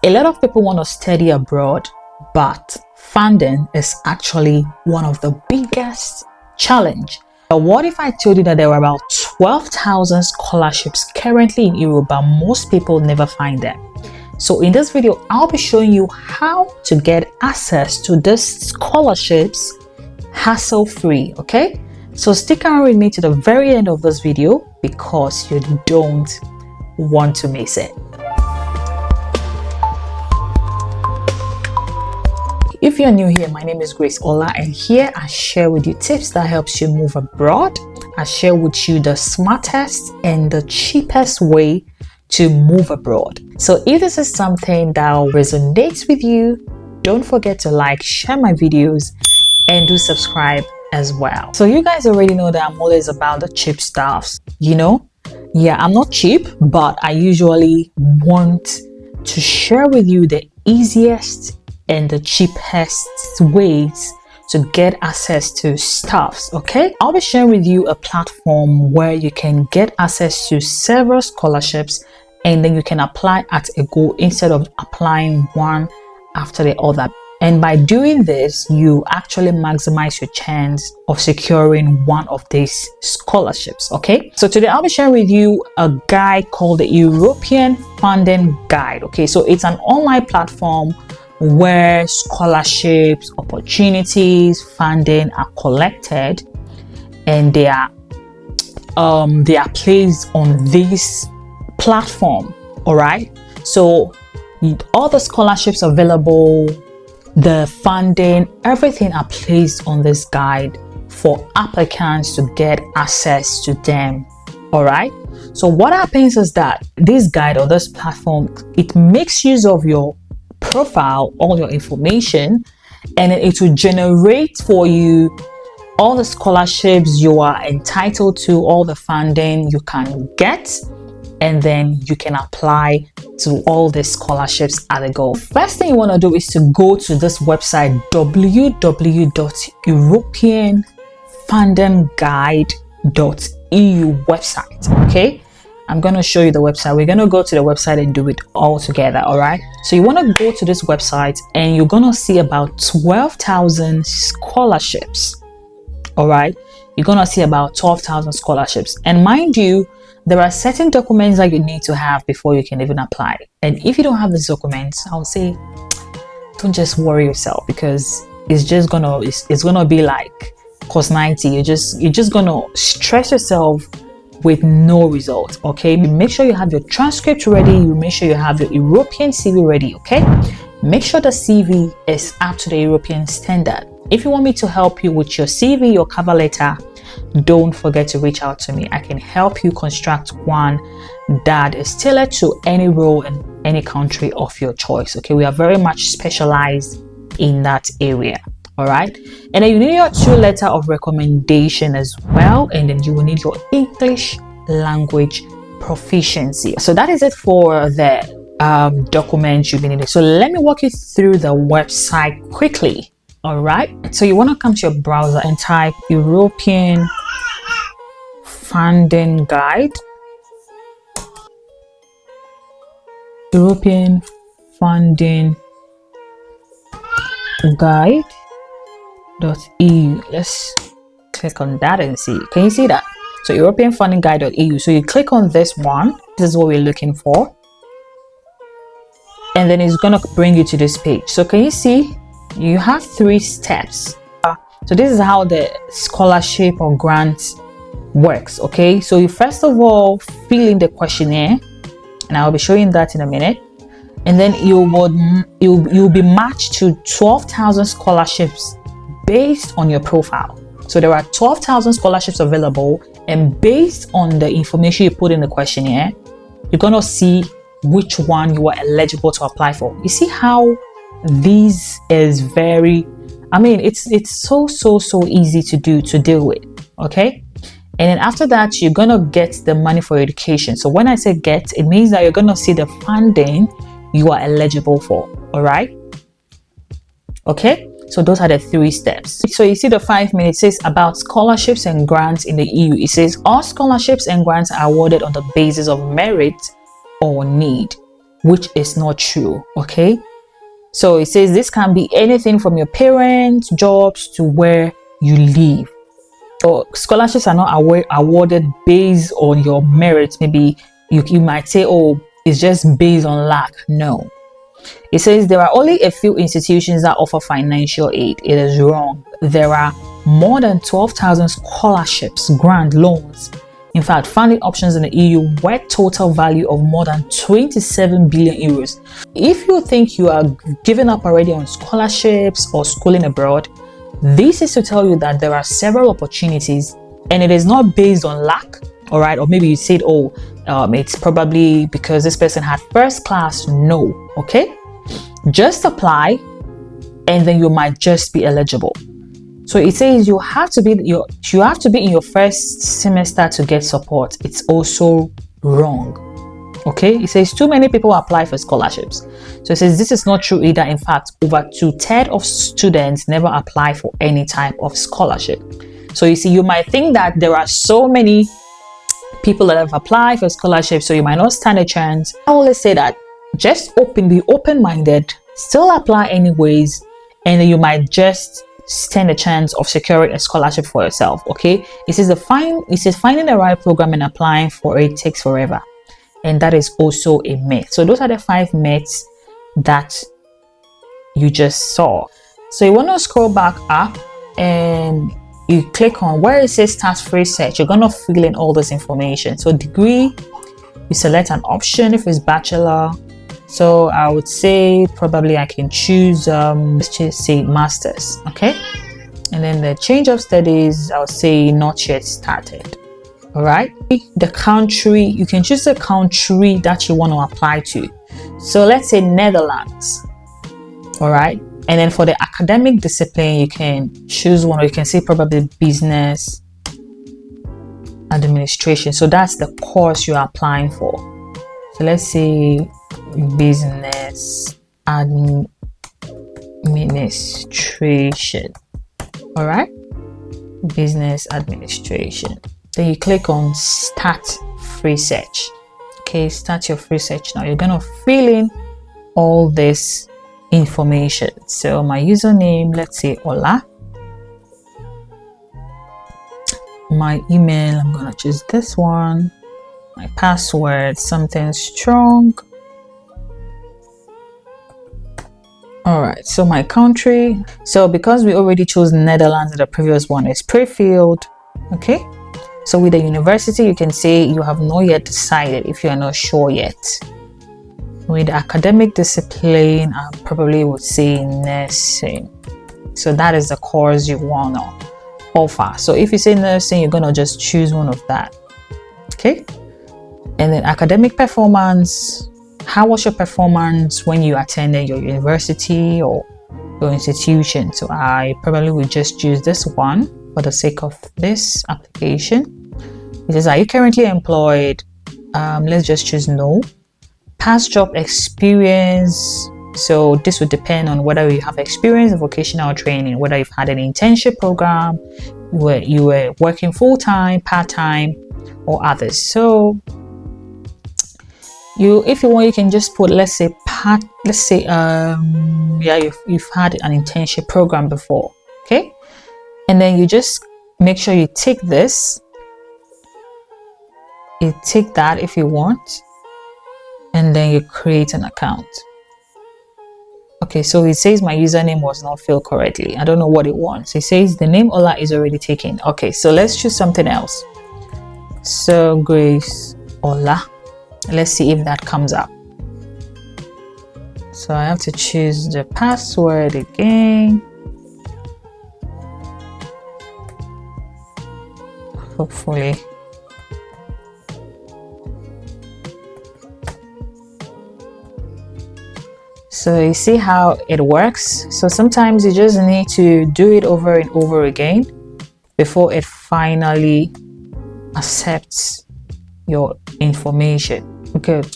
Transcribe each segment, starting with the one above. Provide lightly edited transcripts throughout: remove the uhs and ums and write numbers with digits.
A lot of people want to study abroad, but funding is actually one of the biggest challenge. But what if I told you that there were about 12,000 scholarships currently in Europe, but most people never find them? So in this video, I'll be showing you how to get access to these scholarships hassle-free, okay? So stick around with me to the very end of this video because you don't want to miss it. If you're new here, my name is Grace Ola, and here I share with you tips that helps you move abroad. I share with you the smartest and the cheapest way to move abroad. So if this is something that resonates with you, don't forget to like, share my videos, and do subscribe as well. So you guys already know that I'm always about the cheap stuffs, you know? Yeah, I'm not cheap, but I usually want to share with you the easiest and the cheapest ways to get access to stuffs, okay? I'll be sharing with you a platform where you can get access to several scholarships and then you can apply at a go instead of applying one after the other. And by doing this, you actually maximize your chance of securing one of these scholarships, okay? So today I'll be sharing with you a guide called the European Funding Guide, okay? So it's an online platform where scholarships, opportunities, funding are collected, and they are placed on this platform. All right, so all the scholarships available, the funding, everything are placed on this guide for applicants to get access to them. All right, so what happens is that this guide or this platform, it makes use of your profile, all your information, and it will generate for you all the scholarships you are entitled to, all the funding you can get, and then you can apply to all the scholarships at a go. First thing you want to do is to go to this website, www.europeanfundingguide.eu website. Okay, I'm going to show you the website. We're going to go to the website and do it all together. All right, so you want to go to this website and you're going to see about 12,000 scholarships. All right, you're going to see about 12,000 scholarships, and mind you, there are certain documents that you need to have before you can even apply. And if you don't have these documents, I'll say don't just worry yourself, because it's just gonna be like cost 90. You're just gonna stress yourself with no result. Okay, make sure you have your transcript ready. You make sure you have your European CV ready. Okay, make sure the CV is up to the European standard. If you want me to help you with your CV, your cover letter, don't forget to reach out to me. I can help you construct one that is tailored to any role in any country of your choice. Okay, we are very much specialized in that area. All right, and then you need your 2-letter of recommendation as well, and then you will need your English language proficiency. So that is it for the documents you'll be needing. So let me walk you through the website quickly. All right, so you want to come to your browser and type European Funding Guide. European Funding Guide.eu. Let's click on that and see. Can you see that? So European Funding Guide.eu. So you click on this one. This is what we're looking for. And then it's going to bring you to this page. So can you see? You have 3 steps. So this is how the scholarship or grant works. Okay, so you first of all fill in the questionnaire, and I'll be showing that in a minute. And then you'll be matched to 12,000 scholarships based on your profile. So there are 12,000 scholarships available, and based on the information you put in the questionnaire, you're gonna see which one you are eligible to apply for. You see how this is very, it's so easy to deal with. Okay, and then after that, you're gonna get the money for education. So when I say get, it means that you're gonna see the funding you are eligible for. All right, okay, so those are the 3 steps. So you see the 5 minutes says about scholarships and grants in the EU. It says all scholarships and grants are awarded on the basis of merit or need. which is not true. Okay, so it says this can be anything from your parents, jobs, to where you live. So scholarships are not awarded based on your merit. Maybe you might say, oh, it's just based on luck. No, it says there are only a few institutions that offer financial aid. It is wrong. There are more than 12,000 scholarships, grant, loans, in fact, funding options in the EU worth total value of more than 27 billion euros. If you think you are giving up already on scholarships or schooling abroad, this is to tell you that there are several opportunities and it is not based on luck, all right? Or maybe you said, oh, it's probably because this person had first class. No, okay? Just apply and then you might just be eligible. So it says you have to be in your first semester to get support. It's also wrong. Okay, it says too many people apply for scholarships. So it says this is not true either. In fact, over 2/3 of students never apply for any type of scholarship. So you see, you might think that there are so many people that have applied for scholarships, so you might not stand a chance. I always say that just be open-minded, still apply anyways, and then you might just stand a chance of securing a scholarship for yourself. Okay, it says finding the right program and applying for it takes forever, and that is also a myth. So those are the 5 myths that you just saw. So you want to scroll back up and you click on where it says start free search. You're going to fill in all this information. So degree, you select an option if it's bachelor. So I would say probably I can choose let's just say masters. Okay, and then the change of studies, I would say not yet started. All right, the country, you can choose the country that you want to apply to. So let's say Netherlands. All right, and then for the academic discipline, you can choose one, or you can say probably business administration. So that's the course you're applying for. So let's say business administration. All right, business administration. Then you click on start free search. Okay, start your free search now. You're gonna fill in all this information. So my username, let's say Ola. My email, I'm gonna choose this one. My password, something strong. All right, so my country. So because we already chose Netherlands in the previous one, it's pre-filled. Okay, so with the university, you can say you have not yet decided if you are not sure yet. With academic discipline, I probably would say nursing. So that is the course you want to offer. So if you say nursing, you're gonna just choose one of that. Okay, and then academic performance. How was your performance when you attended your university or your institution? So I probably would just choose this one for the sake of this application. It says, are you currently employed? Let's just choose no. Past job experience. So this would depend on whether you have experience in vocational training, whether you've had an internship program, where you were working full-time, part-time, or others. So if you want, you can just put, let's say you've had an internship program before. Okay, and then you just make sure you tick this. You tick that if you want, and then you create an account. Okay, so it says my username was not filled correctly. I don't know what it wants. It says the name Ola is already taken. Okay, so let's choose something else. So Grace Ola. Let's see if that comes up. So I have to choose the password again. Hopefully. So you see how it works. So sometimes you just need to do it over and over again before it finally accepts your information. Good.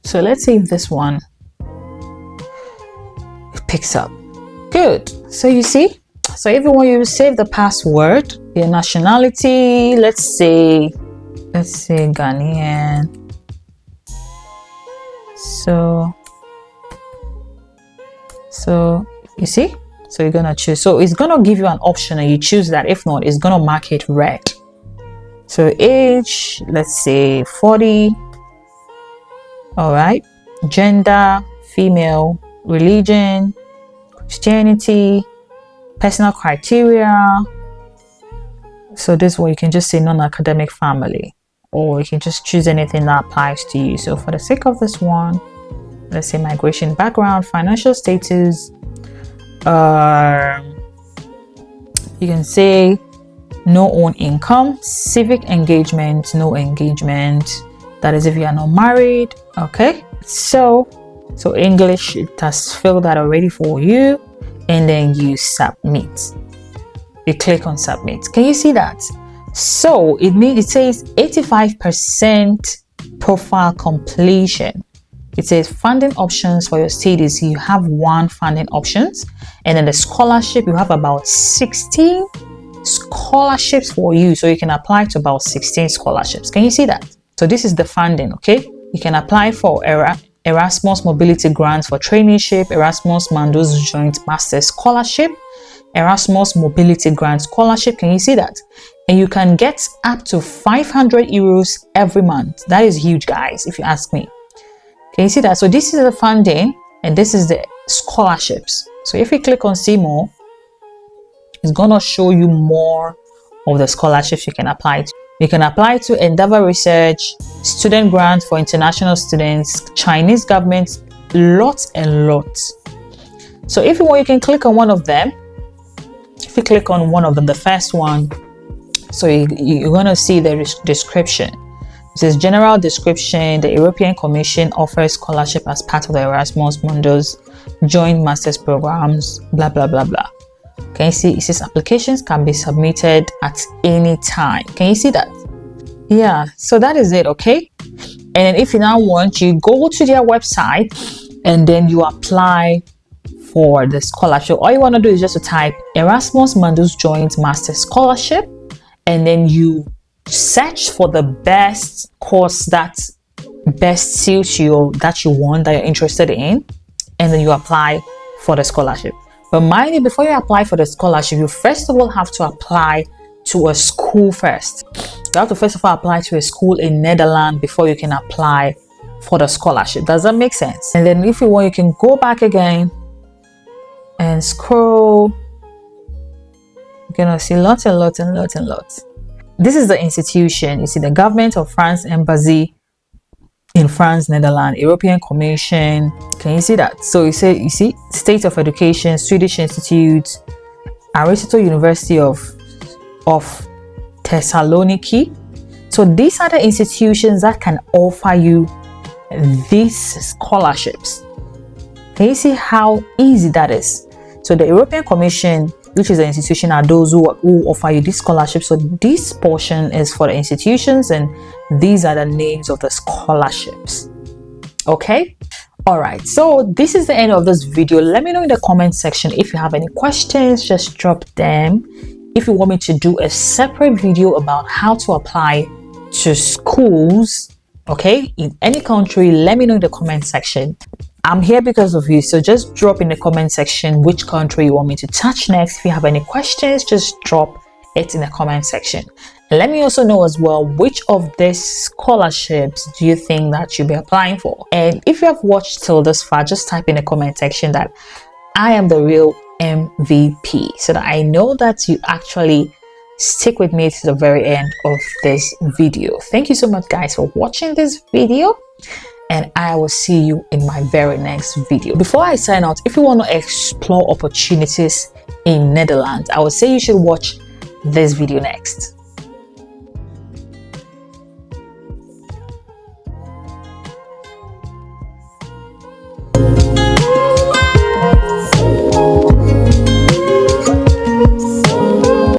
So let's see if this one picks up. Good. So you see, so everyone, you save the password, your nationality, let's say Ghanaian. So you see, so you're gonna choose. So it's gonna give you an option and you choose that. If not, it's gonna mark it red. So age, let's say 40. All right. Gender, female. Religion, Christianity. Personal criteria. So this way you can just say non-academic family, or you can just choose anything that applies to you. So for the sake of this one, let's say migration background, financial status. You can say no own income, civic engagement, no engagement. That is if you are not married. Okay. So English, it has filled that already for you, and then you submit. You click on submit. Can you see that? So it says 85% profile completion. It says funding options for your studies. You have 1 funding options, and then the scholarship, you have about 16 scholarships for you. So you can apply to about 16 scholarships. Can you see that? So this is the funding. Okay, you can apply for Erasmus Mobility Grants for Traineeship, Erasmus Mundus Joint Master Scholarship, Erasmus Mobility Grant Scholarship. Can you see that? And you can get up to 500 euros every month. That is huge, guys, if you ask me. Can you see that? So this is the funding and this is the scholarships. So if you click on see more, it's gonna show you more of the scholarships you can apply to. You can apply to Endeavor Research, student grants for international students, Chinese government, lots and lots. So if you want, you can click on one of them. If you click on one of them, the first one, so you're going to see the description. It says general description. The European Commission offers scholarship as part of the Erasmus Mundus joint master's programs, blah blah blah blah. Can you see? It says applications can be submitted at any time. Can you see that? Yeah, so that is it. Okay, and then if you now want, you go to their website and then you apply for the scholarship. All you want to do is just to type Erasmus Mundus Joint Master Scholarship, and then you search for the best course that best suits you, that you want, that you're interested in, and then you apply for the scholarship. But mind you, before you apply for the scholarship, you first of all have to apply to a school first. You have to first of all apply to a school in Netherlands before you can apply for the scholarship. Does that make sense? And then if you want, you can go back again and scroll. You're gonna see lots and lots and lots and lots. This is the institution. You see the Government of France Embassy in France, Netherlands, European Commission. Can you see that? So you see State of Education, Swedish Institute, Aristotle University of Thessaloniki. So these are the institutions that can offer you these scholarships. Can you see how easy that is? So the European Commission, which is the institution, are those who offer you this scholarship. So this portion is for the institutions, and these are the names of the scholarships. Okay, all right, so this is the end of this video. Let me know in the comment section if you have any questions. Just drop them. If you want me to do a separate video about how to apply to schools, okay, in any country, let me know in the comment section. I'm here because of you, so just drop in the comment section which country you want me to touch next. If you have any questions, just drop it in the comment section. And let me also know as well, which of these scholarships do you think that you'll be applying for? And if you have watched till this far, just type in the comment section that I am the real MVP, so that I know that you actually stick with me to the very end of this video. Thank you so much, guys, for watching this video, and I will see you in my very next video. Before I sign out, if you want to explore opportunities in Netherlands, I would say you should watch this video next.